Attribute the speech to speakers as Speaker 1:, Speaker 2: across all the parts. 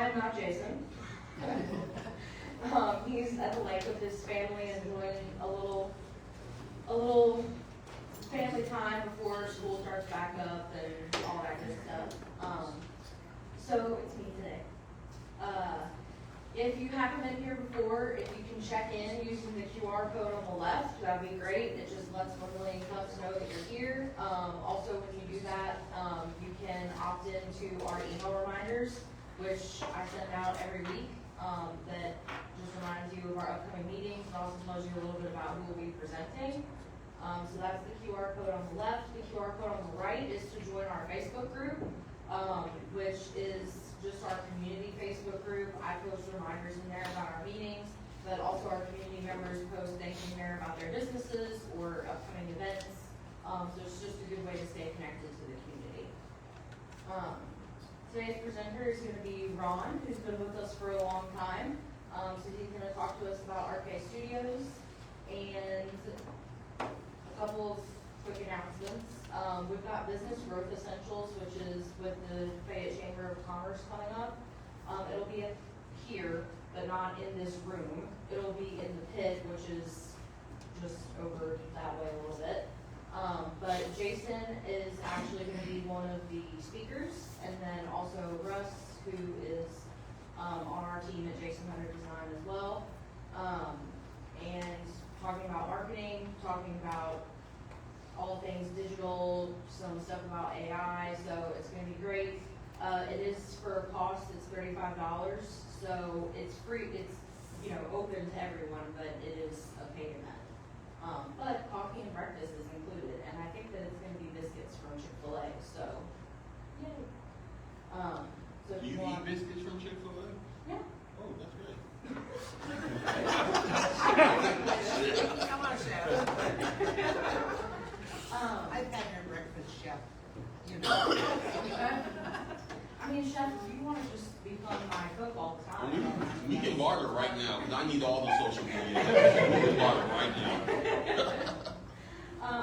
Speaker 1: I am not Jason. He's at the lake with his family and doing a little family time before school starts back up and all that good stuff. So it's me today. If you haven't been here before, if you can check in using the QR code on the left, that'd be great. It just lets 1 million clubs know that you're here. Also, when you do that, you can opt into our email reminders, which I send out every week, that just reminds you of our upcoming meetings and also tells you a little bit about who will be presenting. So that's the QR code on the left. The QR code on the right is to join our Facebook group, which is just our community Facebook group. I post reminders in there about our meetings, but also our community members post things in there about their businesses or upcoming events. So it's just a good way to stay connected to the community. Today's presenter is going to be Ron, who's been with us for a long time. So he's going to talk to us about Arkay Studios and a couple of quick announcements. We've got Business Growth Essentials, which is with the Fayette Chamber of Commerce coming up. It'll be here, but not in this room. It'll be in the pit, which is just over that way a little bit. But Jason is actually going to be one of the speakers, and then also Russ, who is on our team at Jason Hunter Design as well. And talking about marketing, talking about all things digital, some stuff about AI, so it's going to be great. It is for a cost, it's $35, so it's free, it's open to everyone, but it is a paid event. But coffee and breakfast is included, and I think that it's going to be biscuits from Chick-fil-A, so yay. So
Speaker 2: Do you eat biscuits from Chick-fil-A?
Speaker 1: Yeah.
Speaker 2: Oh, that's great.
Speaker 3: Come on, Chef. I've had your breakfast, Chef. You know.
Speaker 1: I mean, Chef, if you want to just become my cook all the time.
Speaker 2: We can barter right now, because I need all the social media. We can barter right now.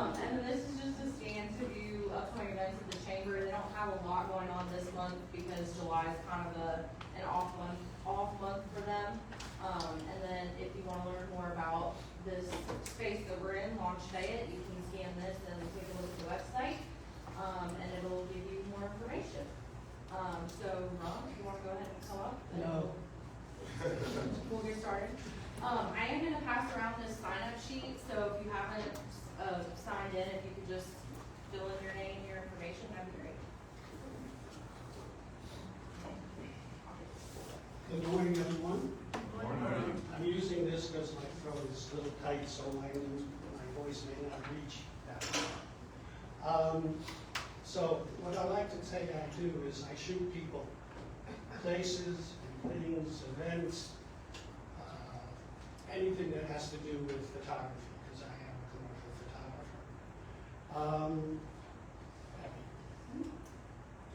Speaker 1: And then this is just a scan to view upcoming events at the chamber. They don't have a lot going on this month because July is kind of an off month for them. And then if you want to learn more about this space that we're in, Launch Fayette, you can scan this and take a look at the website, and it'll give you more information. So Ron, if you want to go ahead and come up.
Speaker 4: No.
Speaker 1: We'll get started. I am going to pass around this sign-up sheet, so if you haven't signed in, if you could just fill in your name, your information, that'd be great.
Speaker 4: Good morning, everyone. I'm using this because my throat is a little tight, so my voice may not reach that far. So what I like to say I do is I shoot people, places, things, events, anything that has to do with photography, because I am a commercial photographer. Happy.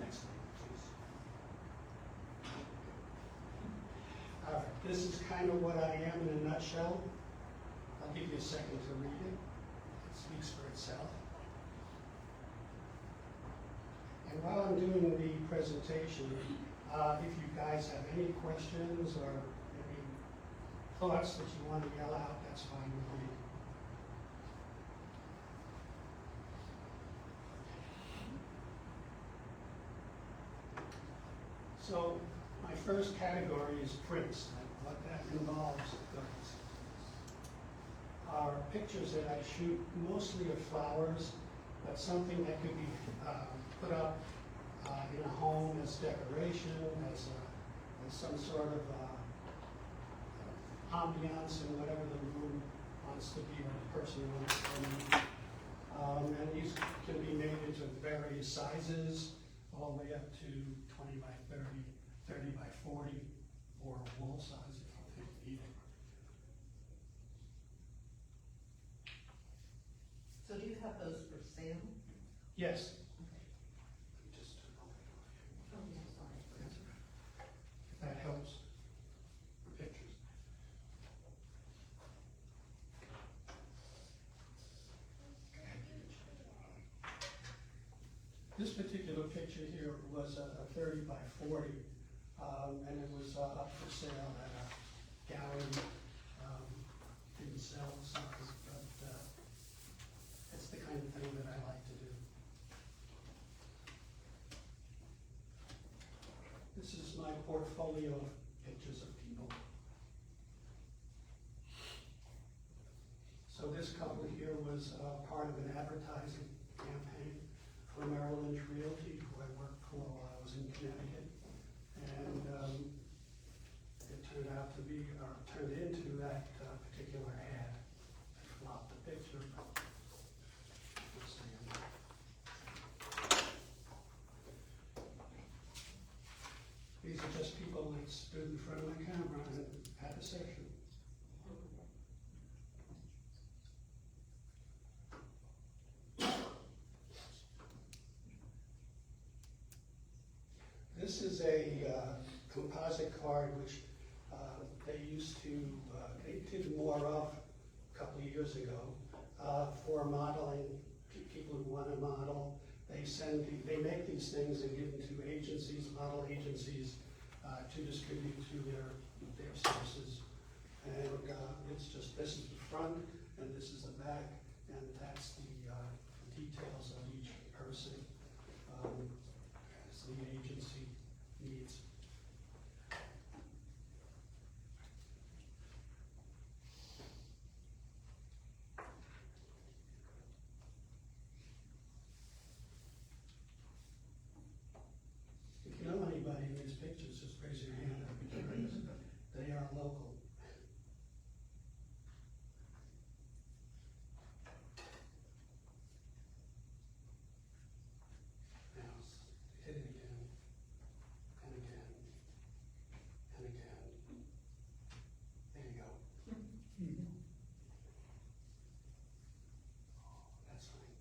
Speaker 4: Next slide, please. All right, this is kind of what I am in a nutshell. I'll give you a second to read it. It speaks for itself. And while I'm doing the presentation, if you guys have any questions or any thoughts that you want to yell out, that's fine with me. So my first category is prints, and what that involves are pictures that I shoot mostly of flowers, but something that could be put up in a home as decoration, as some sort of ambiance in whatever the room wants to be or the person wants to be. And these can be made into various sizes, all the way up to 20 by 30, 30 by 40, or wall size if you need it.
Speaker 3: So do you have those for sale?
Speaker 4: Yes.
Speaker 3: Oh, yeah, sorry.
Speaker 4: If that helps. Pictures. This particular picture here was a 30 by 40. and it was up for sale at a gallery. Didn't sell, sorry, but it's the kind of thing that I like to do. This is my portfolio of pictures of people. So this couple here was part of an advertising campaign for Merrill Lynch Realty, who I worked for while I was in Connecticut. And it turned out to be, or turned into that particular ad. I flopped the picture. Let's see. These are just people that stood in front of my camera and had a session. This is a composite card which they used to, they did more of a couple of years ago for modeling, people who want to model. They make these things and give them to agencies, model agencies, to distribute to their sources. And it's just, this is the front and this is the back, and that's the details of each person as the agency needs. If you know anybody in these pictures, just raise your hand. I'd be curious. They are local. Now, hit it again, and again, and again. There you go. That's fine.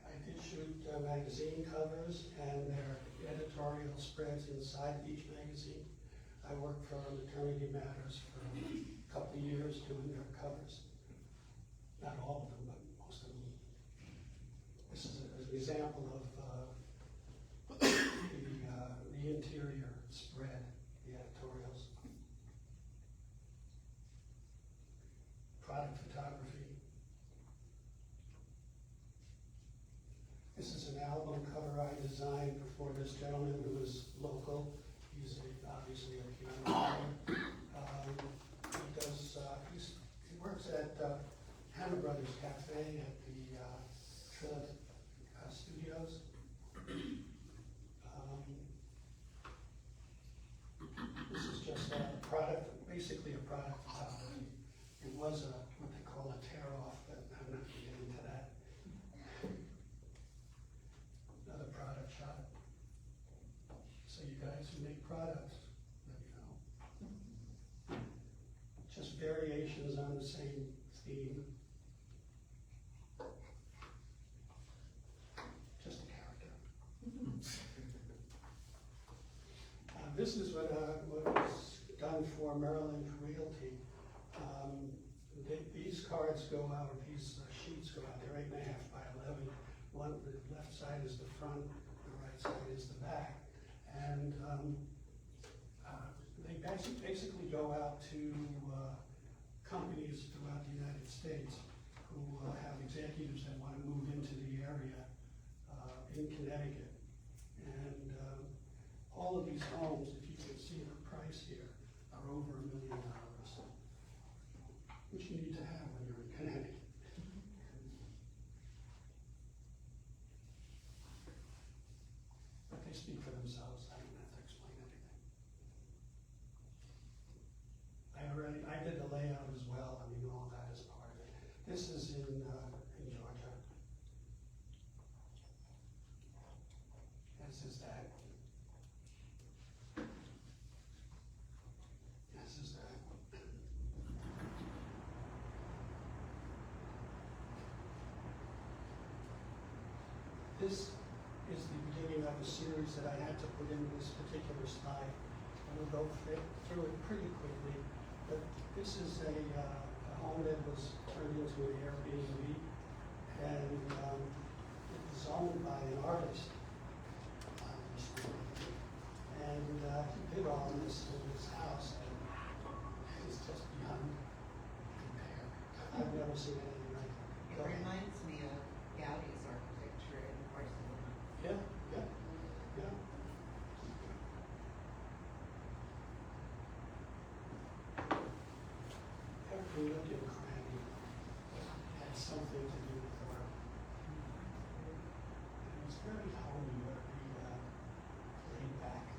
Speaker 4: I did shoot magazine covers and their editorial spreads inside each magazine. I worked for Maternity Matters for a couple of years doing their covers. Not all of them, but most of them. This is an example of the interior spread, the editorials. Product photography. This is an album cover I designed for this gentleman who is local. He's obviously a piano player. He works at Hanna Brothers Cafe at the Trilla Studios. This is just a product, basically a product photography. It was what they call a tear-off, but I'm not going to get into that. Another product shot. So you guys who make products, let me know. Just variations on the same theme. Just a character. This is what was done for Merrill Lynch Realty. These cards go out, these sheets go out. They're 8.5 by 11. One, the left side is the front, the right side is the back. And they basically go out to companies throughout the United States who have executives that want to move into the area in Connecticut. And all of these homes, if you can see the price here, are over $1 million, which you need to have when you're in Connecticut. But they speak for themselves. I don't have to explain anything. I did the layout as well. I mean, all that is part of it. This is in Georgia. This is that. This is that. This is the beginning of a series that I had to put in this particular slide. I will go through it pretty quickly, but this is a home that was turned into an Airbnb, and it was owned by an artist, obviously. And missing anything, right?
Speaker 3: It reminds me of Gaudi's architecture in Barcelona.
Speaker 4: Yeah, yeah, yeah. Every nook and cranny had something to do with art. It was very homey, very laid back.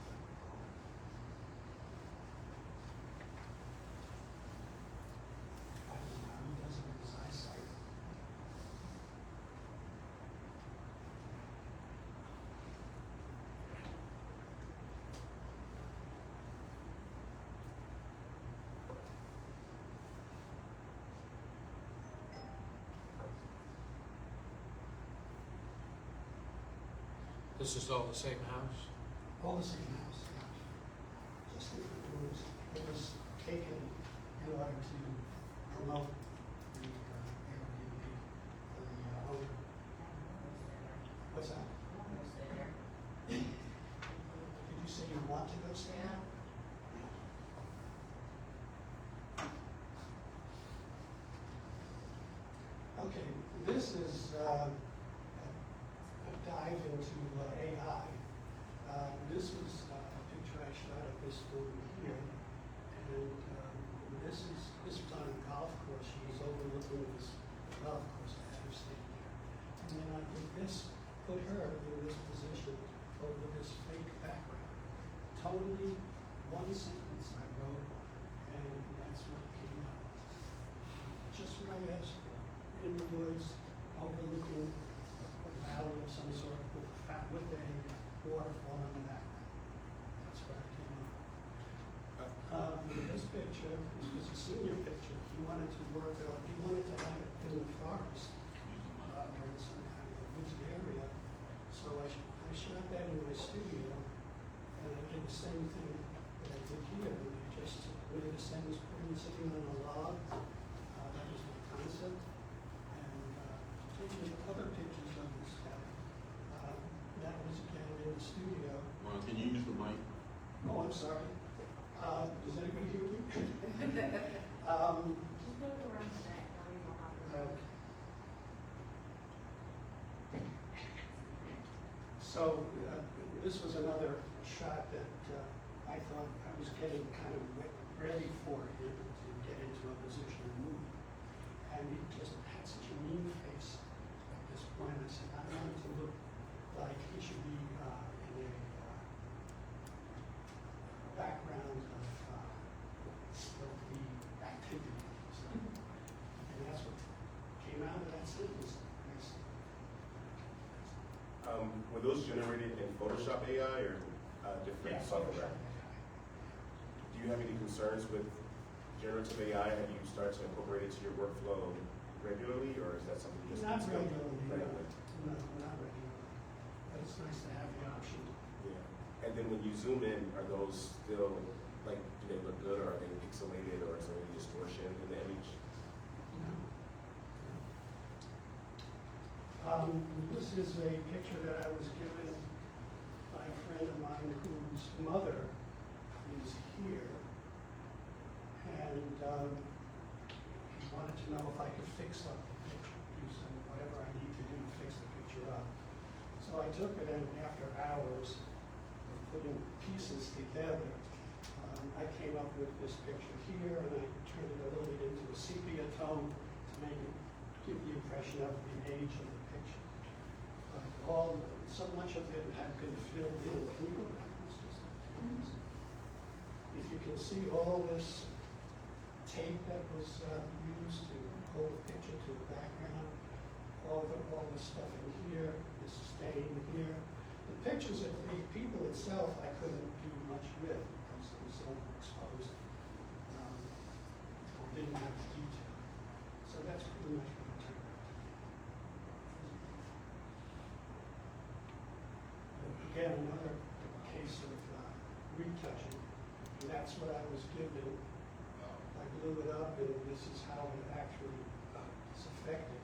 Speaker 4: I don't know how he does it with his eyesight.
Speaker 5: This is all the same house?
Speaker 4: All the same house, yeah. Just different rooms. It was taken in order to promote the Airbnb for the owner. What's that? Did you say you want to go stay? Okay, this is a dive into AI. This was a picture I shot of this woman here, and this was on a golf course. She was overlooking this golf course. I had her standing there, and then I did this, put her in this position over this fake background. Totally one sentence I wrote, and that's what came out. Just what I asked for. In the woods, overlooking a valley of some sort with a waterfall in the background. That's where I came up. This picture, this was a senior picture. He wanted to work out, he wanted to have it in the forest, or in some kind of a woods area. So I shot that in my studio, and I did the same thing that I did here. And I just made a sentence, put him sitting on a log. That was my concept. Taking other pictures of this guy. That was again in the studio.
Speaker 2: Ron, can you use the mic?
Speaker 4: Oh, I'm sorry. Does anybody hear me?
Speaker 1: Just move it around the neck, now you don't have to.
Speaker 4: Okay. So this was another shot that I thought I was getting kind of ready for him to get into a position to move. And he just had such a mean face at this point. I said, I want him to look like he should be in a background of the activity. So, and that's what came out of that sentence.
Speaker 6: Were those generated in Photoshop AI or different software? Do you have any concerns with generative AI? Have you started to incorporate it to your workflow regularly, or is that something you just
Speaker 4: Not
Speaker 6: need to
Speaker 4: regularly,
Speaker 6: play with?
Speaker 4: no, not regularly. But it's nice to have the option.
Speaker 6: Yeah. And then when you zoom in, are those still, like, do they look good, or are they pixelated, or is there any distortion in the image?
Speaker 4: This is a picture that I was given by a friend of mine whose mother is here. And he wanted to know if I could fix up the picture, do some, whatever I need to do to fix the picture up. So I took it, and after hours of putting pieces together, I came up with this picture here, and I turned it a little bit into a sepia tone to make it give the impression of the age of the picture. So much of it had been filled in. Can you go back? If you can see all this tape that was used to hold the picture to the background, all the stuff in here, this stain here. The pictures of the people itself I couldn't do much with because it was so exposed. Or didn't have the detail. So that's pretty much what it turned out to be. Again, another case of retouching. And that's what I was given. I blew it up, and this is how it actually is affected.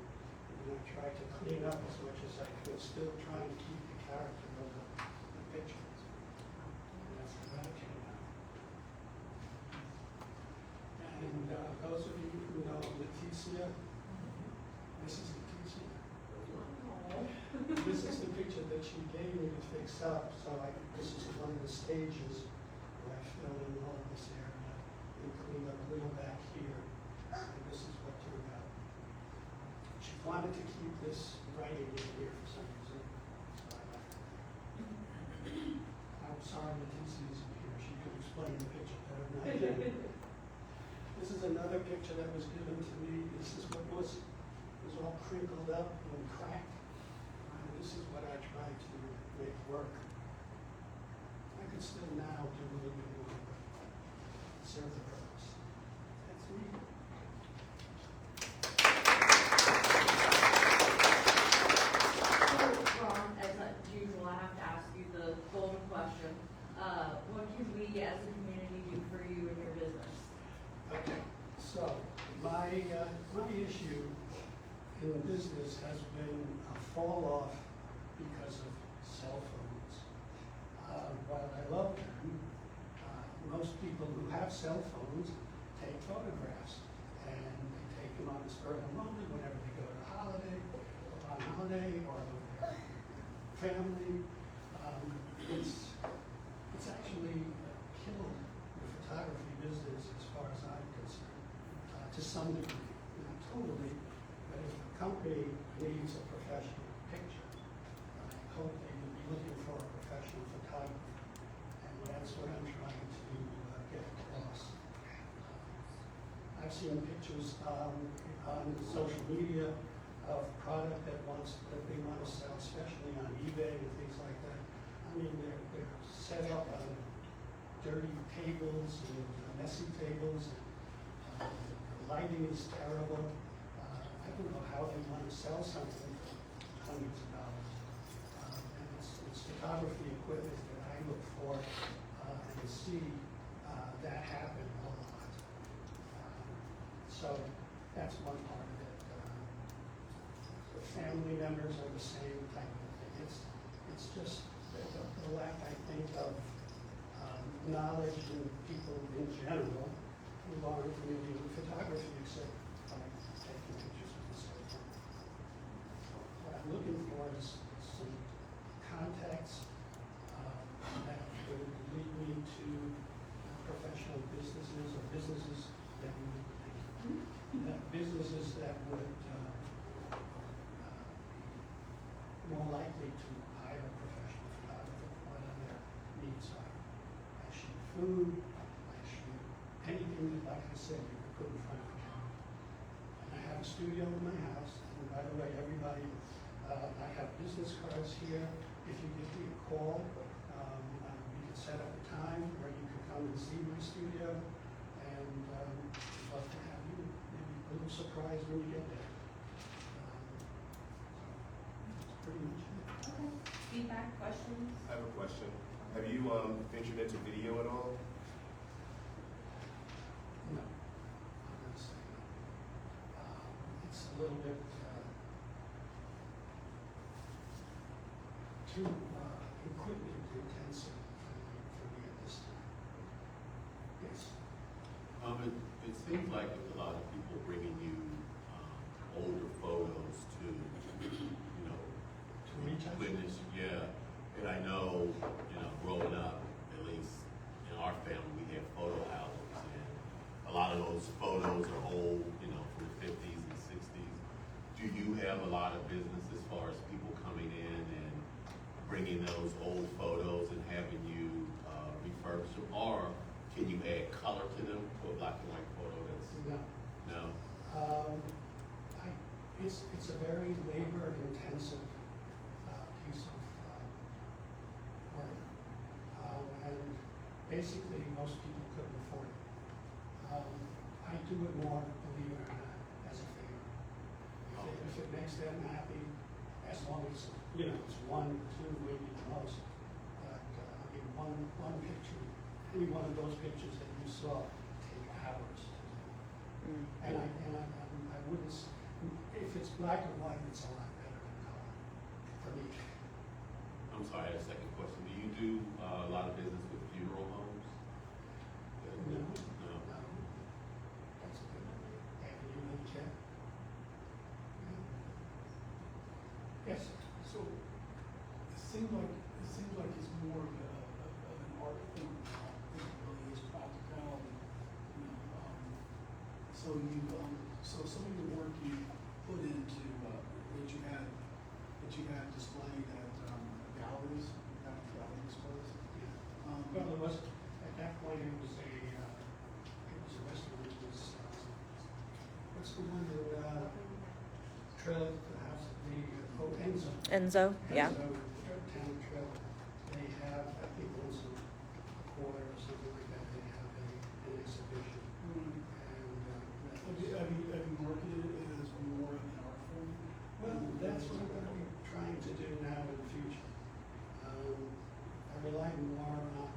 Speaker 4: And I tried to clean up as much as I could, still trying to keep the character of the picture. And that's how that came out. And those of you who know Leticia, picks up, so this is one of the stages where I filled in all of this area and cleaned up a little back here, and this is what turned out. She wanted to keep this writing in here for some reason, so I left it. I'm sorry Leticia isn't here, she could explain the picture better than I can. This is another picture that was given to me. This is what was all crinkled up and cracked. And this is what I tried to make work. I could still now do a little bit more, but serve the purpose. That's me.
Speaker 1: So, Ron, as usual, I have to ask you the golden question. What can we as a community do for you and your business?
Speaker 4: Okay, so my issue in the business has been a fall off because of cell phones. While I love them, most people who have cell phones take photographs, and they take them on the spur of the moment whenever they go on holiday or with their family. It's actually killed the photography business as far as I'm concerned, to some degree, not totally, but if a company needs a professional picture, I hope they would be looking for a professional photographer, and that's what I'm trying to get across. I've seen pictures on social media of product that they want to sell, especially on eBay and things like that. I mean, they're set up on dirty tables and messy tables. And, the lighting is terrible. I don't know how they want to sell something for hundreds of dollars. And it's photography equipment that I look for and see that happen a lot. So that's one part of it. The family members are the same type of thing. It's just the lack, I think, of knowledge in people in general who aren't familiar with photography except by taking pictures with the cell phone. What I'm looking for is some contacts that would lead me to professional businesses or businesses that would more likely to hire a professional photographer, whatever their needs are. I shoot food, I shoot anything that, like I said, you could put in front of a camera. And I have a studio in my house, and by the way, everybody, I have business cards here. If you give me a call, we can set up a time where you can come and see my studio, and I'd love to have you. Maybe a little surprise when you get there. Pretty much it.
Speaker 1: Okay. Feedback, questions?
Speaker 6: I have a question. Have you ventured into video at all?
Speaker 4: No, I'm gonna say no. It's a little bit too equipment intensive for me at this time. Yes.
Speaker 5: It seems like a lot of people bringing you older photos to,
Speaker 4: To retouch.
Speaker 5: witness, yeah. And I know, growing up, at least in our family, we had photo albums, and a lot of those photos are old, from the 50s and 60s. Do you have a lot of business as far as people coming in and bringing those old photos and having you refurbish them, or can you add color to them to a black and white photo?
Speaker 4: No.
Speaker 5: No.
Speaker 4: It's a very labor intensive piece of work. And basically most people couldn't afford it. I do it more, believe it or not, as a favor. If it makes them happy, as long as, it's one, two, maybe the most. But, one picture, any one of those pictures that you saw take hours to do. And I wouldn't, if it's black and white, it's a lot better than color, for me.
Speaker 5: I'm sorry, I had a second question. Do you do a lot of business with funeral homes?
Speaker 4: No.
Speaker 5: No.
Speaker 4: That's a good avenue of check. Yes, sir.
Speaker 7: So it seems like So you, so some of your work you put into, that you had displayed at, galleries, gallery displays.
Speaker 4: Well, it was, at that point, it was a restaurant, it was, what's the one that, Trail, the house, Enzo.
Speaker 8: Enzo, yeah.
Speaker 4: Enzo, Town Trail, they have, I think once a quarter or something like that, they have an exhibition. And,
Speaker 7: Have you marketed it as more of an art form?
Speaker 4: well, that's what I'm gonna be trying to do now in the future. I rely more on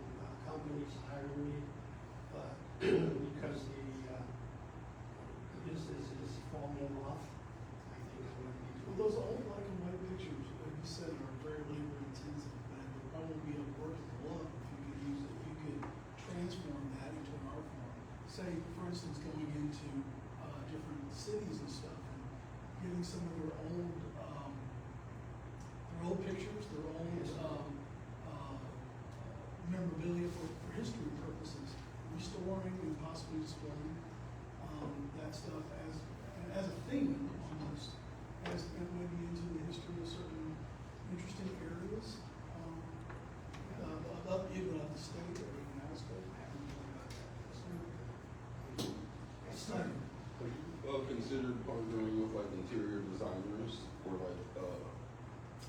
Speaker 4: companies hiring me, but because the business is falling off, I think I'm gonna be
Speaker 7: Well,
Speaker 4: doing.
Speaker 7: those old black and white pictures, like you said, are very labor intensive, but it would probably be a work of love if you could use it, if you could transform that into an art form. Say, for instance, going into, different cities and stuff, and getting some of their old pictures, their old, memorabilia for history purposes, restoring and possibly displaying, that stuff as a theme almost, as maybe into the history of certain interesting areas, even of the state or even out of state.
Speaker 2: Considered partnering with like interior designers or like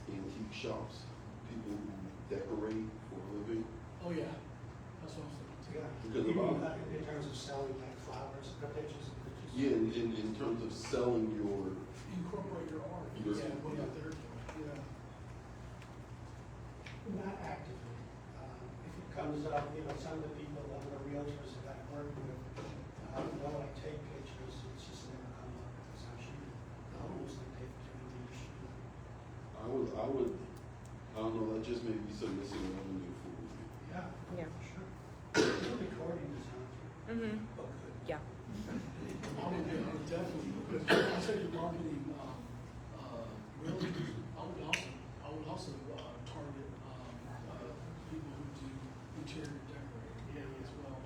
Speaker 2: antique shops, people who decorate for a living.
Speaker 7: Oh, yeah, that's what I'm saying.
Speaker 4: Yeah,
Speaker 2: Because
Speaker 4: you mean,
Speaker 2: about-
Speaker 4: in terms of selling like flowers, pictures.
Speaker 2: Yeah, in terms of selling your,
Speaker 7: Incorporate your art,
Speaker 2: Your-
Speaker 7: yeah, what they're doing, yeah.
Speaker 4: Not actively. If it comes up, some of the people, the realtors that I work with, know I take pictures, it's just never come up because I'm shooting. I almost like take pictures of shooting.
Speaker 2: I don't know, that just may be some missing revenue for you.
Speaker 4: Yeah.
Speaker 8: Yeah.
Speaker 4: For sure. You're recording this, aren't you?
Speaker 8: Mm-hmm.
Speaker 4: Oh, good.
Speaker 8: Yeah.
Speaker 7: I would definitely, because I said you're marketing, realtors, I would also, target, people who do interior decorating as well.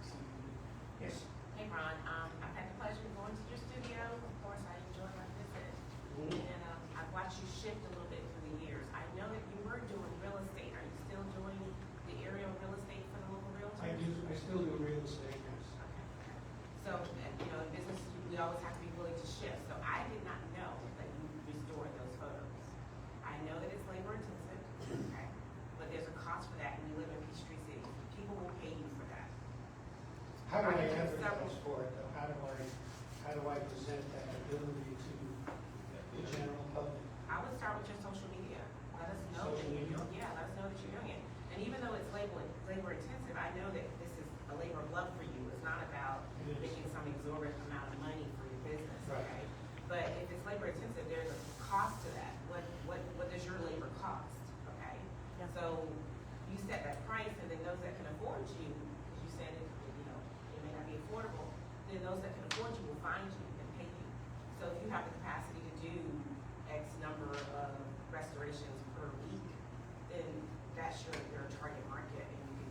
Speaker 7: So,
Speaker 4: Yes.
Speaker 9: Hey Ron, I've had the pleasure of going to your studio. Of course, I enjoyed my visit. And I've watched you shift a little bit through the years. I know that you were doing real estate. Are you still doing the area of real estate for the local realtors?
Speaker 4: I still do real estate, yes.
Speaker 9: Okay. So, in business, we always have to be willing to shift. So I did not know that you restored those photos. I know that it's labor intensive, okay? But there's a cost for that, and we live in Peachtree City. People will pay you for that.
Speaker 4: How do I
Speaker 9: Are you
Speaker 4: advertise for it though? How do I present that ability to the general public?
Speaker 9: I would start with your social media. Let us know that
Speaker 4: Social
Speaker 9: you're
Speaker 4: media?
Speaker 9: doing, yeah, let us know that you're doing it. And even though it's labor intensive, I know that this is a labor of love for you. It's not about
Speaker 4: It is.
Speaker 9: making some exorbitant amount of money for your business,
Speaker 4: Right.
Speaker 9: okay? But if it's labor intensive, there's a cost to that. What does your labor cost, okay?
Speaker 8: Yeah.
Speaker 9: So you set that price, and then those that can afford you, because you said it may not be affordable, then those that can afford you will find you and pay you. So if you have the capacity to do X number of restorations per week, then that's your target market, and you can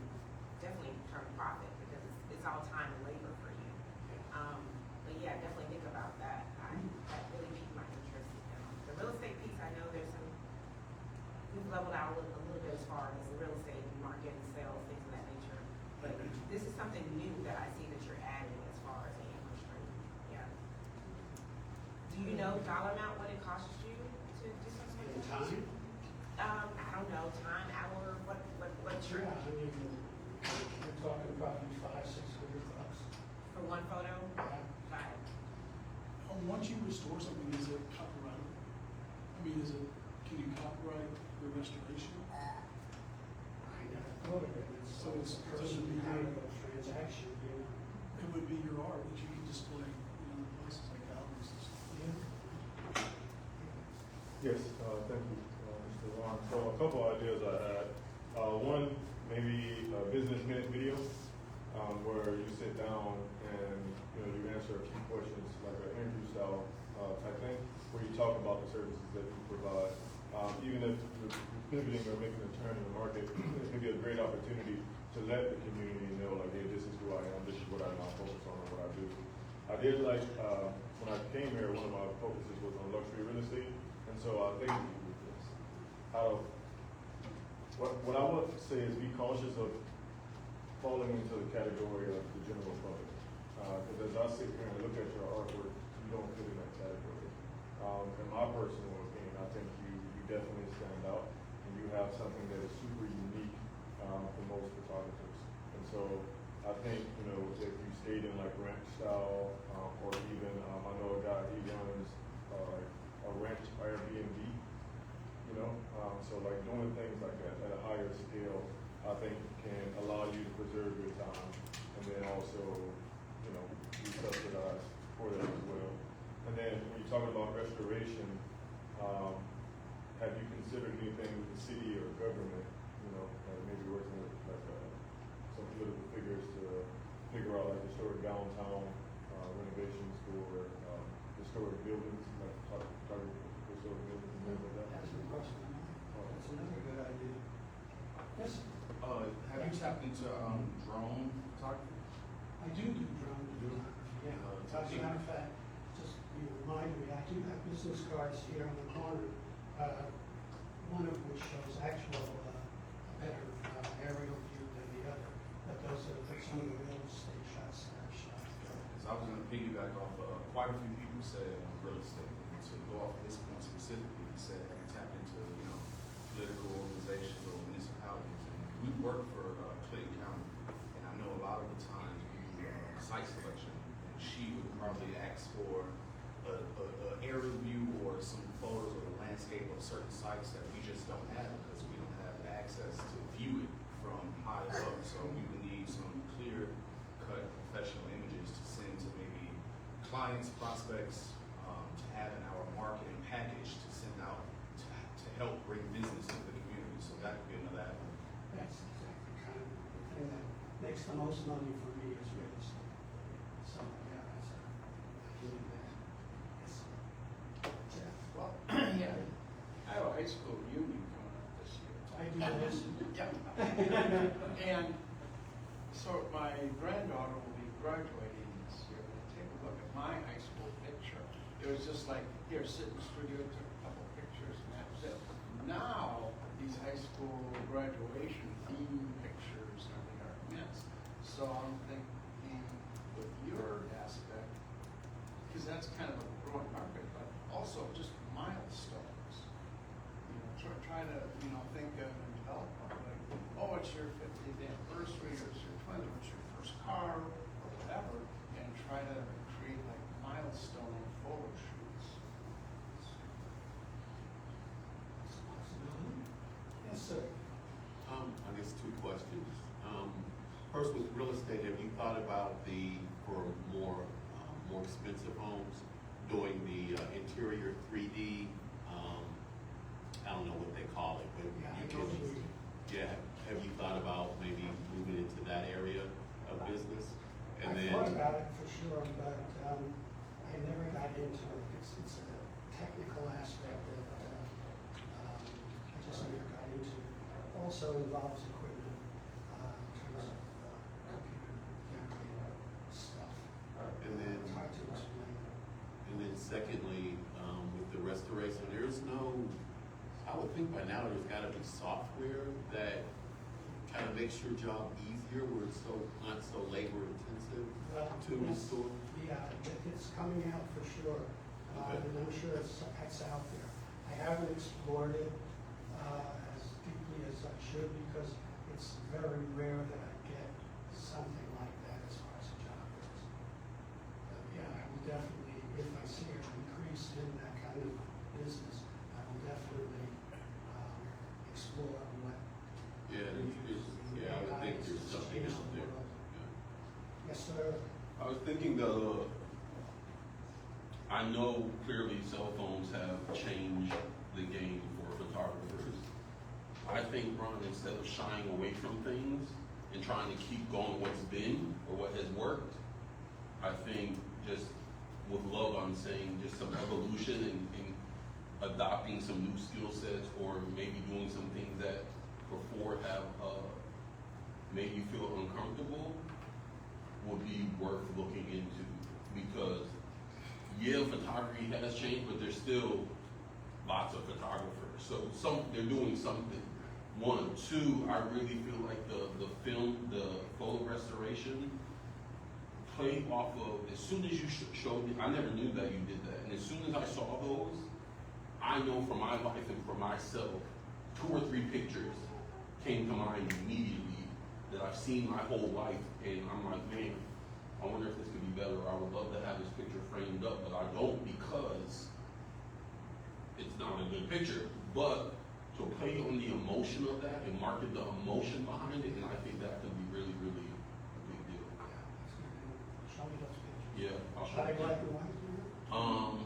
Speaker 9: definitely turn a profit because it's all time and labor for you. But yeah, definitely think about that. That really piqued my interest. The real estate piece, I know we've leveled out a little bit as far as the real estate market and sales, things of that nature. But this is something new that I see that you're adding as far as the income stream. Yeah. Do you know dollar amount what it costs you to do something
Speaker 4: In
Speaker 9: like that?
Speaker 4: time?
Speaker 9: I don't know, time, hour, what's your,
Speaker 4: Yeah, I mean, we're talking probably $500-600.
Speaker 9: for one photo?
Speaker 4: Yeah.
Speaker 9: Got it.
Speaker 7: once you restore something, is it copyrightable? I mean, can you copyright the restoration?
Speaker 4: I never thought of it.
Speaker 7: So it's-
Speaker 4: a person behind a transaction, you know.
Speaker 7: It would be your art that you could display, in places like galleries and stuff.
Speaker 10: Yes, thank you, Mr. Ron. So a couple ideas I had. One, maybe a business minute video, where you sit down and, you answer a few questions, like an interview style, type thing, where you talk about the services that you provide. Even if you're pivoting or making a turn in the market, it can be a great opportunity to let the community know, like, hey, this is who I am, this is what I now focus on, and what I do. I did like, when I came here, one of my focuses was on luxury real estate, and so I think out of, what I would say is be cautious of falling into the category of the general public. Because as I sit here and look at your artwork, you don't fit in that category. In my personal opinion, I think you definitely stand out, and you have something that is super unique for most photographers. And so I think, you know, if you stayed in like ranch style, or even, I know a guy, he runs a ranch Airbnb, you know, so like doing things like that at a higher scale, I think can allow you to preserve your time, and then also, you know, be subsidized for that as well. And then when you're talking about restoration, have you considered anything with the city or government, you know, like maybe working with like some political figures to figure out like historic downtown renovations for historic buildings, like target historic buildings and things like that?
Speaker 4: That's a question. That's another good idea. Yes,
Speaker 8: Have you tapped into drone photography?
Speaker 4: I do drone photography, yeah. As a matter of fact, just you reminded me, I do have business cards here on the corner, one of which shows actual, better aerial view than the other, but those are some of the real estate shots that I've shot.
Speaker 8: Because I was going to piggyback off quite a few people said on real estate, and to go off this point specifically, he said have you tapped into, you know, political organizations or municipalities. And we work for Clayton County, and I know a lot of the times we do site selection, and she would probably ask for an aerial view or some photos of the landscape of certain sites that we just don't have because we don't have access to view it from high up. So we would need some clear cut professional images to send to maybe clients, prospects, to have in our marketing package to send out to help bring business into the community. So that could be another avenue.
Speaker 4: That's exactly kind of the thing that makes the most money for me is real estate. So, yeah, that's I can do that. Yes. Jeff?
Speaker 11: Well, yeah, I have a high school reunion coming up this year.
Speaker 4: I do this.
Speaker 11: Yeah. And so my granddaughter will be graduating this year. And take a look at my high school picture. It was just like, here, sit in the studio, took a couple pictures, and that was it. Now, these high school graduation theme pictures, everything are immense. So I'm thinking with your aspect, because that's kind of a growing market, but also just milestones. You know, try to, you know, think of and develop one, like, oh, it's your 50th anniversary, or it's your 20th, or it's your first car, or whatever, and try to create like milestone photo shoots.
Speaker 4: Yes, sir.
Speaker 5: I guess two questions. First, with real estate, have you thought about for more expensive homes, doing the interior 3D, I don't know what they call it, but have you thought about maybe moving into that area of business? And
Speaker 4: I thought about it for sure, but I never got into it. It's a technical aspect that I just never got into. Also involves equipment in terms of computer generated stuff.
Speaker 5: And then,
Speaker 4: It's hard to explain.
Speaker 5: and then secondly, with the restoration, I would think by now there's gotta be software that kind of makes your job easier, where it's not so labor intensive to restore.
Speaker 4: Yeah, it's coming out for sure,
Speaker 5: Okay.
Speaker 4: and I'm sure it's out there. I haven't explored it as deeply as I should because it's very rare that I get something like that as far as a job goes. But yeah, I will definitely, if I see an increase in that kind of business, I will definitely explore what.
Speaker 5: I would think there's something out there.
Speaker 4: Yes, sir.
Speaker 2: I was thinking I know clearly cell phones have changed the game for photographers. I think, Ron, instead of shying away from things and trying to keep going what's been or what has worked, I think just with Logan saying just some evolution and adopting some new skill sets or maybe doing some things that before have made you feel uncomfortable would be worth looking into. because, yeah, photography has changed, but there's still lots of photographers. So they're doing something. One, two, I really feel like the photo restoration play off of, as soon as you showed me, I never knew that you did that. And as soon as I saw those, I know for my life and for myself, 2 or 3 pictures came to mind immediately that I've seen my whole life. And I'm like, man, I wonder if this could be better. I would love to have this picture framed up, but I don't because it's not a good picture. But to play on the emotion of that and market the emotion behind it, and I think that could be really, really a big deal.
Speaker 4: Show me those pictures.
Speaker 2: Yeah, I'll show
Speaker 4: Should I
Speaker 2: you.
Speaker 4: black and white?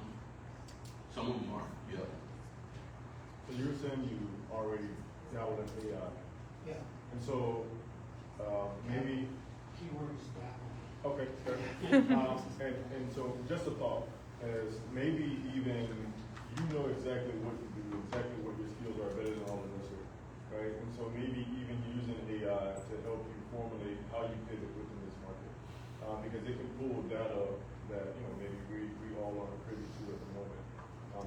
Speaker 2: Some of them are, yeah.
Speaker 10: So you were saying you already dabbled in AI,
Speaker 4: Yeah.
Speaker 10: and so, maybe,
Speaker 4: Keyword is dabble.
Speaker 10: okay, fair. And so just a thought, as maybe even you know exactly what to do, exactly what your skills are better than all of us here, right? And so maybe even using AI to help you formulate how you pivot within this market. Because it can pull data that, maybe we all aren't privy to at the moment.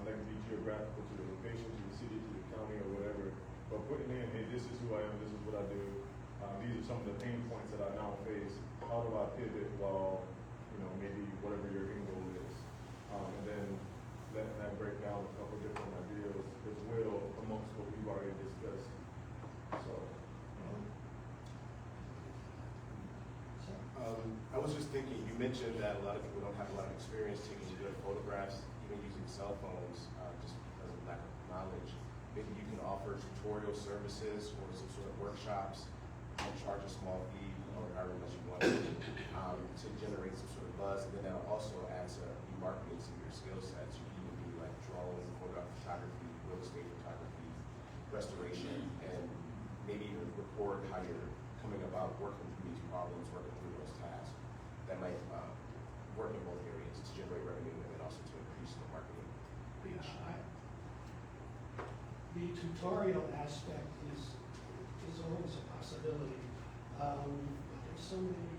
Speaker 10: That can be geographical to the location, to the city, to the county, or whatever. But putting in, hey, this is who I am, this is what I do. These are some of the pain points that I now face. How do I pivot while, maybe whatever your end goal is? And then letting that break down a couple different ideas as well amongst what we've already discussed. So,
Speaker 6: I was just thinking, you mentioned that a lot of people don't have a lot of experience taking good photographs, even using cell phones, just because of lack of knowledge. Maybe you can offer tutorial services or some sort of workshops and charge a small fee or however much you want to generate some sort of buzz, and then that'll also add to you marketing some of your skill sets. You can even do like drone, photography, real estate photography, restoration, and maybe even record how you're coming about working through these problems, working through those tasks. That might work in both areas to generate revenue and then also to increase the marketing reach.
Speaker 4: The tutorial aspect is always a possibility. But there's so many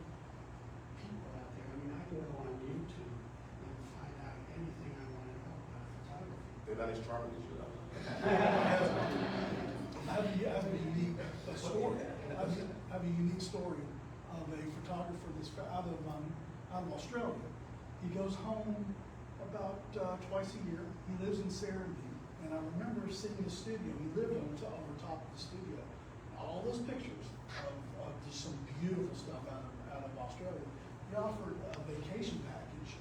Speaker 4: people out there. I mean, I can go on YouTube and find out anything I want to know about photography.
Speaker 6: They're not as charming as you, though.
Speaker 7: I have a unique story. I have a unique story of a photographer that's out of Australia. He goes home about twice a year. He lives in Serenity, and I remember seeing the studio. He lived over top of the studio. All those pictures of just some beautiful stuff out of Australia. He offered a vacation package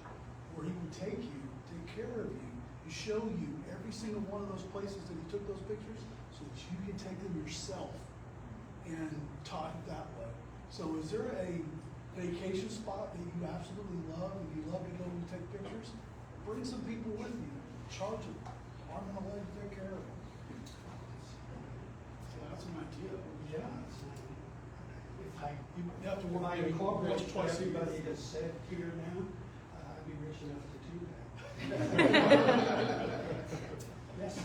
Speaker 7: where he would take you, take care of you, and show you every single one of those places that he took those pictures, so that you can take them yourself and talk that way. So is there a vacation spot that you absolutely love and you love to go and take pictures? Bring some people with you, charge them, arm and a leg to take care of them. So that's an idea.
Speaker 4: Yeah.
Speaker 7: You have to
Speaker 4: If
Speaker 7: work
Speaker 4: I
Speaker 7: maybe
Speaker 4: incorporate
Speaker 7: once, twice a year.
Speaker 4: everybody that's said here now, I'd be rich enough to do that. Yes,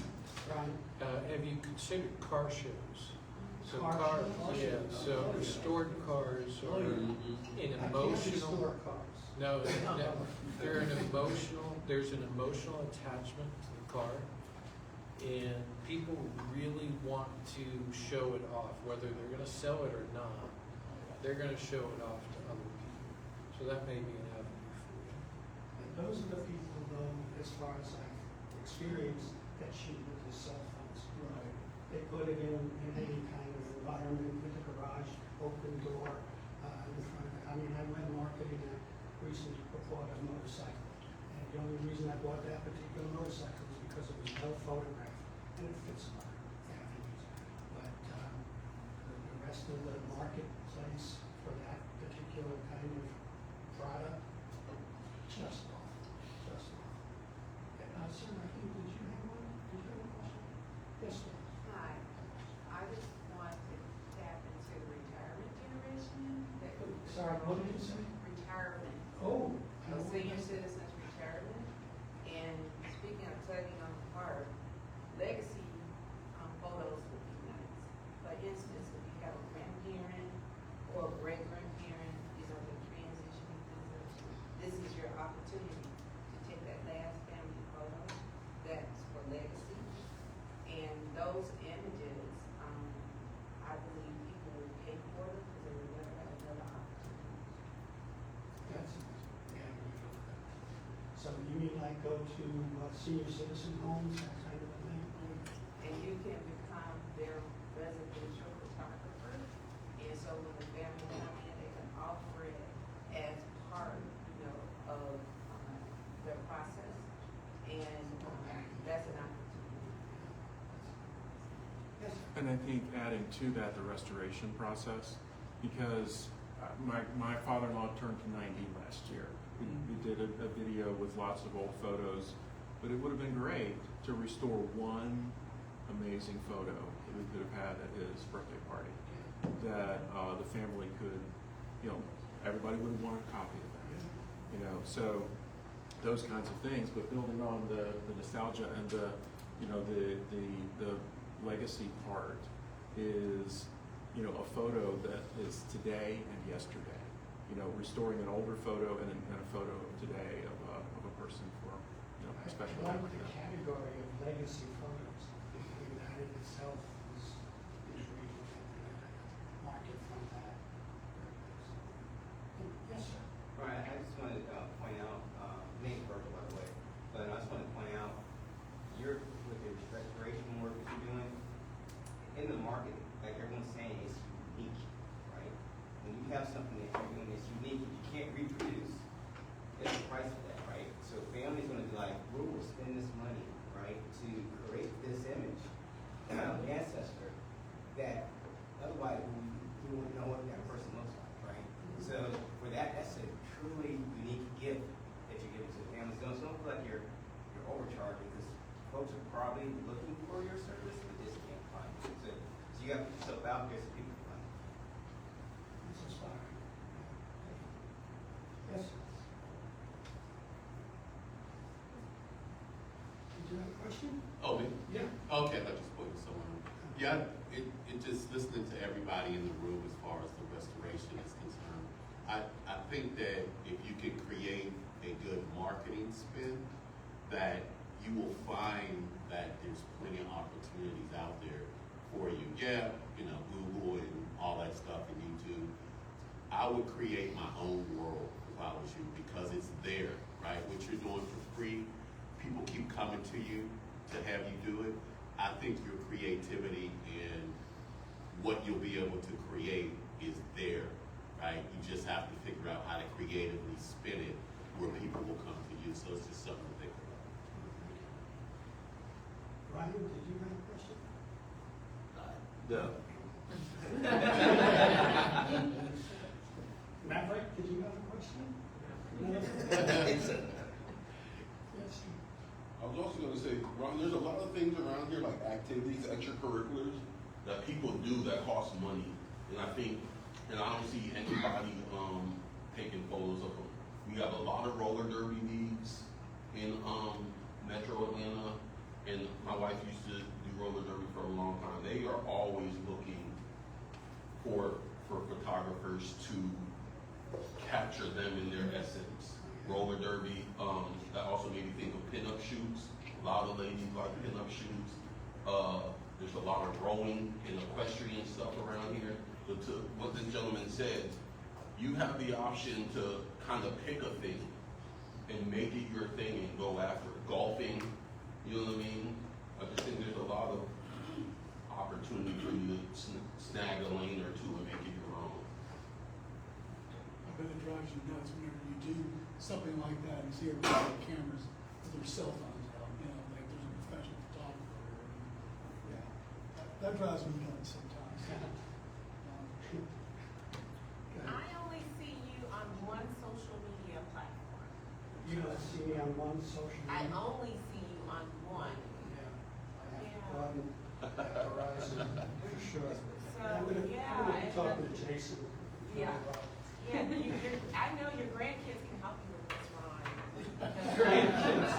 Speaker 4: Brian?
Speaker 12: Have you considered car shows? So
Speaker 4: Car
Speaker 12: cars,
Speaker 4: shows?
Speaker 12: yeah, so restored cars
Speaker 4: Oh,
Speaker 12: are
Speaker 4: yeah.
Speaker 12: an
Speaker 4: I can't
Speaker 12: emotional,
Speaker 4: restore cars.
Speaker 12: no, they're an emotional, there's an emotional attachment to the car. And people really want to show it off, whether they're gonna sell it or not, they're gonna show it off to other people. So that may be an avenue for you.
Speaker 4: And those are the people, though, as far as I've experienced, that shoot with the cell phones.
Speaker 7: Right.
Speaker 4: They put it in any kind of environment with a garage, open door, in front of it. I mean, I went marketing recently bought a motorcycle. And the only reason I bought that particular motorcycle was because it was well photographed and it fits my avenues. But the rest of the marketplace for that particular kind of product, just off, just off. Sir, I think, did you have one? Did you have a question? Yes, sir.
Speaker 13: Hi, I just want to tap into the retirement generation.
Speaker 4: Sorry, what did you say?
Speaker 13: Retirement.
Speaker 4: Oh.
Speaker 13: So senior citizens retirement. And speaking of tugging on the heart, legacy photos would be nice. For instance, if you have a grandparent or a great grandparent, these are the transitioning things. This is your opportunity
Speaker 4: like go to senior citizen homes, that kind of a thing.
Speaker 13: And you can become their residential photographer. And so when the family come in, they can offer it as part, of their process. And that's an opportunity.
Speaker 4: Yes, sir.
Speaker 14: And I think adding to that the restoration process, because my father-in-law turned to 90 last year. We did a video with lots of old photos, but it would have been great to restore one amazing photo that we could have had at his birthday party that the family could, everybody would want a copy of that. So those kinds of things, but building on the nostalgia and the legacy part is, a photo that is today and yesterday. Restoring an older photo and a photo of today of a person for, a special
Speaker 4: I
Speaker 14: memory.
Speaker 4: like the category of legacy photos. I mean, that in itself is really market from that. Yes, sir.
Speaker 15: Right, I just wanted to point out, name's Virgil, by the way, but I just wanted to point out, with your restoration work that you're doing, in the market, like everyone's saying, it's unique, right? When you have something that you're doing that's unique, that you can't reproduce, there's a price for that, right? So families gonna be like, we'll spend this money, right, to create this image of the ancestor that otherwise we wouldn't know what that person looks like, right? So for that, that's a truly unique gift that you're giving to the families. So it's not like you're overcharging, because folks are probably looking for your service, but just can't find it. So you got to put yourself out there so people can find it.
Speaker 4: It's inspiring. Yes, sir. Did you have a question?
Speaker 2: Oh, me?
Speaker 4: Yeah.
Speaker 2: Okay, I just put someone. Yeah, it just listening to everybody in the room as far as the restoration is concerned. I think that if you can create a good marketing spin, that you will find that there's plenty of opportunities out there for you. Yeah, Google and all that stuff and YouTube. I would create my own world if I was you, because it's there, right? What you're doing for free, people keep coming to you to have you do it. I think your creativity and what you'll be able to create is there, right? You just have to figure out how to creatively spin it where people will come to you. So it's just something to think about.
Speaker 4: Ryan, did you have a question?
Speaker 5: No.
Speaker 4: Maverick, did you have a question? No? Yes, sir.
Speaker 2: I was also going to say, Ron, there's a lot of things around here, like activities, extracurriculars, that people do that cost money. And I don't see anybody taking photos of them. We have a lot of roller derby leagues in Metro Atlanta, and my wife used to do roller derby for a long time. They are always looking for photographers to capture them in their essence. Roller derby, that also made me think of pinup shoots. A lot of ladies like pinup shoots. There's a lot of rowing and equestrian stuff around here. But to what this gentleman said, you have the option to kind of pick a thing and make it your thing and go after it. Golfing, you know what I mean? I just think there's a lot of opportunity for you to snag a lane or two and make it your own.
Speaker 7: I bet it drives you nuts whenever you do something like that and see everybody with cameras with their cell phones out, like there's a professional photographer. Yeah, that drives me nuts sometimes.
Speaker 9: I only see you on one social media platform.
Speaker 4: You don't see me on one social
Speaker 9: I
Speaker 4: media?
Speaker 9: only see you on one.
Speaker 4: Yeah. I have
Speaker 9: Yeah.
Speaker 4: one horizon, for sure.
Speaker 9: So,
Speaker 4: I'm gonna
Speaker 9: yeah,
Speaker 4: talk
Speaker 9: and
Speaker 4: with Jason.
Speaker 9: Yeah. Yeah, I know your grandkids can help you with this, Ron.
Speaker 4: Grandkids.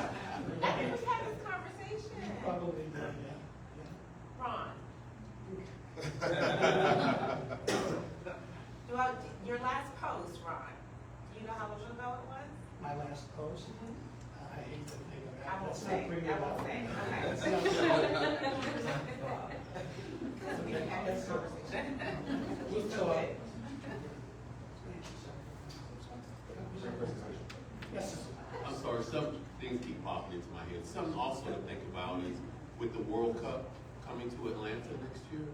Speaker 9: I can just have this conversation.
Speaker 4: Probably not, yeah.
Speaker 9: Ron. Your last post, Ron, do you know how long ago it was?
Speaker 4: My last post, I hate to think of that.
Speaker 9: I won't
Speaker 4: Let's not
Speaker 9: say,
Speaker 4: bring it
Speaker 9: I won't
Speaker 4: up.
Speaker 9: say,
Speaker 4: Let's
Speaker 9: okay.
Speaker 4: not-
Speaker 9: Because we can have this conversation.
Speaker 4: We'll
Speaker 9: So
Speaker 4: talk.
Speaker 9: good.
Speaker 4: Yes, sir.
Speaker 2: I'm sorry, some things keep
Speaker 5: popping into my head. Something also to think about is with the World Cup coming to Atlanta next year,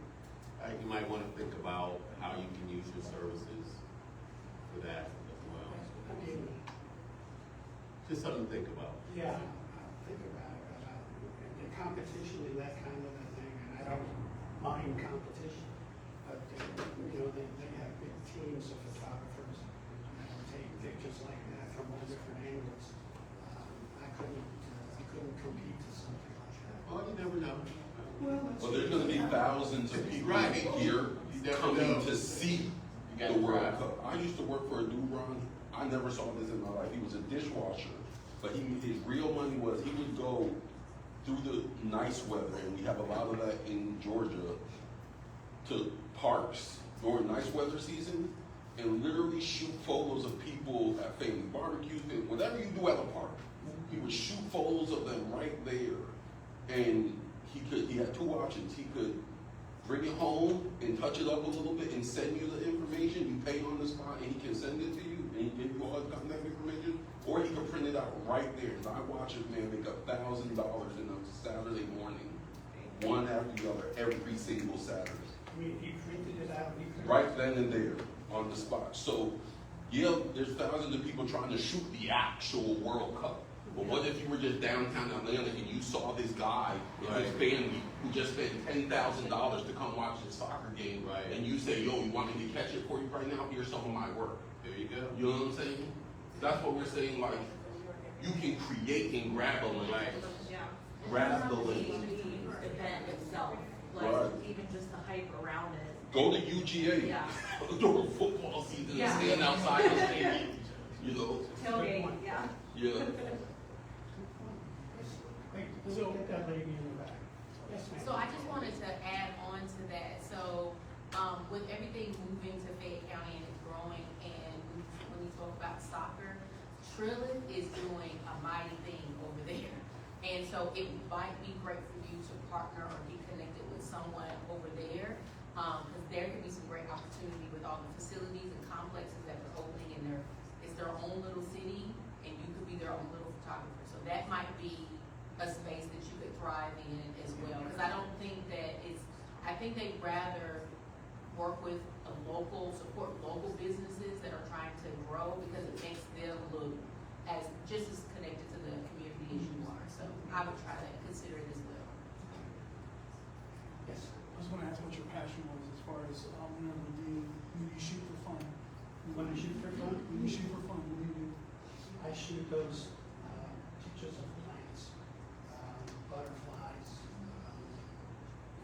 Speaker 5: you might want to think about how you can use your services for that as well.
Speaker 4: I mean,
Speaker 5: Just something to think about.
Speaker 4: yeah, I'll think about it, the competition in that kind of a thing, and I don't mind competition, but, you know, they have big teams of photographers, take pictures like that from all different angles. I couldn't compete to something like that.
Speaker 5: Well, you never know.
Speaker 2: Well, there's gonna be thousands of people
Speaker 5: Right.
Speaker 2: here
Speaker 5: You never
Speaker 2: coming
Speaker 5: know.
Speaker 2: to see
Speaker 5: You
Speaker 2: the
Speaker 5: gotta
Speaker 2: World
Speaker 5: try.
Speaker 2: Cup. I used to work for a dude, Ron. I never saw this in my life. He was a dishwasher, but his real money was he would go through the nice weather, and we have a lot of that in Georgia, to parks during nice weather season, and literally shoot photos of people at family barbecues, and whatever you do at a park. He would shoot photos of them right there, and he had two options. He could bring it home and touch it up a little bit and send you the information. You pay on the spot, and he can send it to you and give you all the contact information. Or he could print it out right there. And I watch this man make $1,000 in a Saturday morning, one after the other, every single Saturday.
Speaker 4: I mean, he printed it out,
Speaker 2: Right then and there, on the spot. So, yeah, there's thousands of people trying to shoot the actual World Cup. But what if you were just downtown Atlanta and you saw this guy and his family who just spent $10,000 to come watch the soccer game,
Speaker 5: Right.
Speaker 2: and you say, yo, you want me to catch it for you right now? Here's some of my work.
Speaker 5: There you go.
Speaker 2: You know what I'm saying? That's what we're saying, like, you can create and grab a link.
Speaker 9: Yeah.
Speaker 2: Grab the
Speaker 1: The
Speaker 2: link.
Speaker 1: event itself, like
Speaker 2: Right.
Speaker 1: even just the hype around it.
Speaker 2: Go to UGA
Speaker 1: Yeah.
Speaker 2: during football season
Speaker 1: Yeah.
Speaker 2: and stand outside the stadium. You know?
Speaker 1: Tailgate, yeah.
Speaker 2: Yeah.
Speaker 4: So, get that lady in the back. Yes, ma'am.
Speaker 16: So I just wanted to add on to that. So, with everything moving to Fayette County and it's growing, and when we talk about soccer, Trilith is doing a mighty thing over there. And so it might be great for you to partner or be connected with someone over there, because there could be some great opportunity with all the facilities and complexes that they're opening in their, it's their own little city, and you could be their own little photographer. So that might be a space that you could thrive in as well. Because I don't think that I think they'd rather work with support local businesses that are trying to grow, because it makes them look as just as connected to the community as you are. So I would try that, consider it as well.
Speaker 4: Yes.
Speaker 7: I was gonna ask what your passion was as far as, when you shoot for fun.
Speaker 4: When I shoot for fun?
Speaker 7: When you shoot for fun, what do you do?
Speaker 4: I shoot those pictures of plants, butterflies,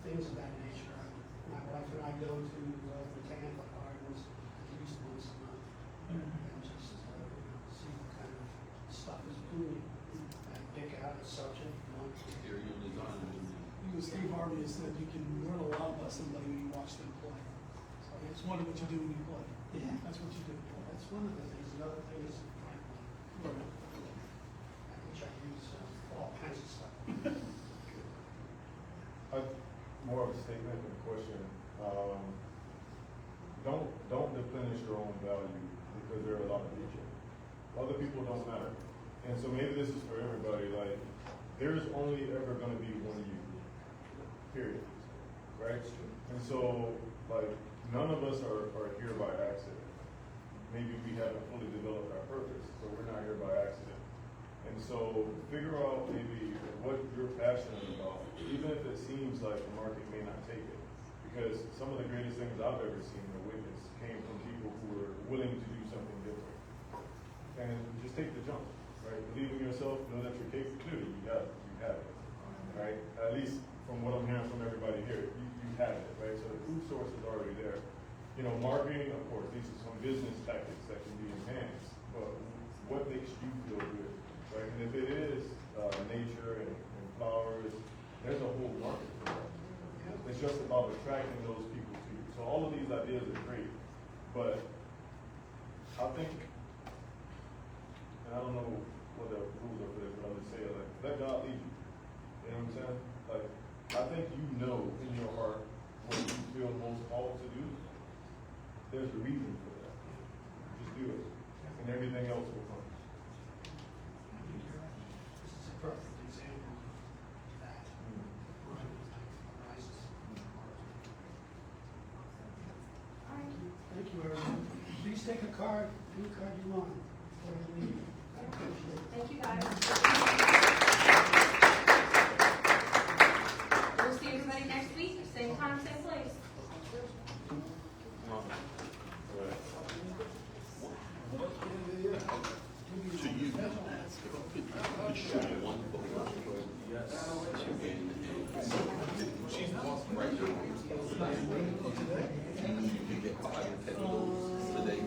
Speaker 4: things of that nature. My wife and I go to the Tampa Gardens at least once a month, and just see what kind of stuff is blooming. I pick out a subject.
Speaker 2: Aerial design.
Speaker 7: Steve Harvey has said you can learn a lot about somebody when you watch them play. So it's one of what you do when you play.
Speaker 4: Yeah.
Speaker 7: That's what you do.
Speaker 4: That's one of the things. The other thing is plant life, which I use for all kinds of stuff.
Speaker 10: More of a statement than a question. Don't deplenish your own value because there are a lot of people. Other people don't matter. And so maybe this is for everybody, like, there's only ever gonna be one you, period, right? And so, like, none of us are here by accident. Maybe we haven't fully developed our purpose, so we're not here by accident. And so, figure out maybe what you're passionate about, even if it seems like the market may not take it. Because some of the greatest things I've ever seen or witnessed came from people who were willing to do something different. And just take the jump, right? Believe in yourself, know that you're capable. Clearly, you have it, right? At least from what I'm hearing from everybody here, you have it, right? So the proof source is already there. You know, marketing, of course, these are some business tactics that can be enhanced, but what makes you feel good, right? And if it is nature and flowers, there's a whole market for that. It's just about attracting those people to you. So all of these ideas are great, but I think, and I don't know what the rules are for this, but I'm just saying, like, let God lead you. You know what I'm saying? Like, I think you know in your heart what you feel most called to do. There's a reason for that. Just do it, and everything else will come.
Speaker 4: This is a Any card you want before you leave. I appreciate it.
Speaker 1: Thank you, guys. We'll see everybody next week, same time, same place.
Speaker 2: To you, could show you one photo. She's walking right there. You can get 5 or 10 of those today.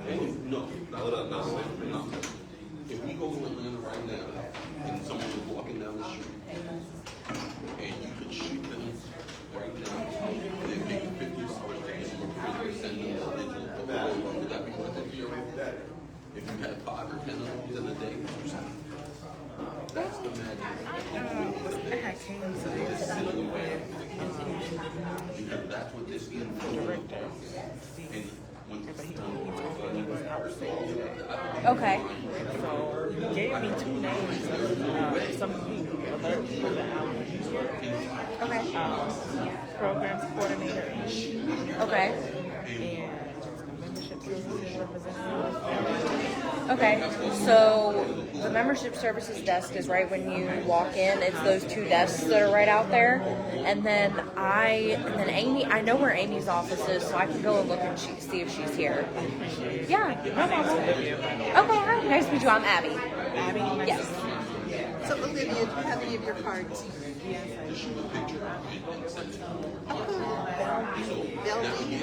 Speaker 2: And no, no. If we go to Atlanta right now, and someone is walking down the street, and you could shoot them right now, and they pay you $50 to get them a print, send them a digital photo, would that be worth it to you? If you had 5 or 10 of those in a day, that's the magic.
Speaker 3: I had came to this
Speaker 2: Because that's what this is. And when
Speaker 3: Okay. So he gave me 2 names of some people, other people that I would use.
Speaker 13: Okay.
Speaker 3: Programs coordinator.
Speaker 13: Okay.
Speaker 3: And membership services representative.
Speaker 13: Okay, so the membership services desk is right when you walk in. It's those 2 desks that are right out there. And then Amy, I know where Amy's office is, so I can go and look and see if she's here. Yeah, no problem. Okay, hi, nice to meet you. I'm Abby.
Speaker 3: Abby?
Speaker 13: Yes.
Speaker 3: So Olivia, do you have any of your cards?
Speaker 2: Yes, I do.
Speaker 3: They'll be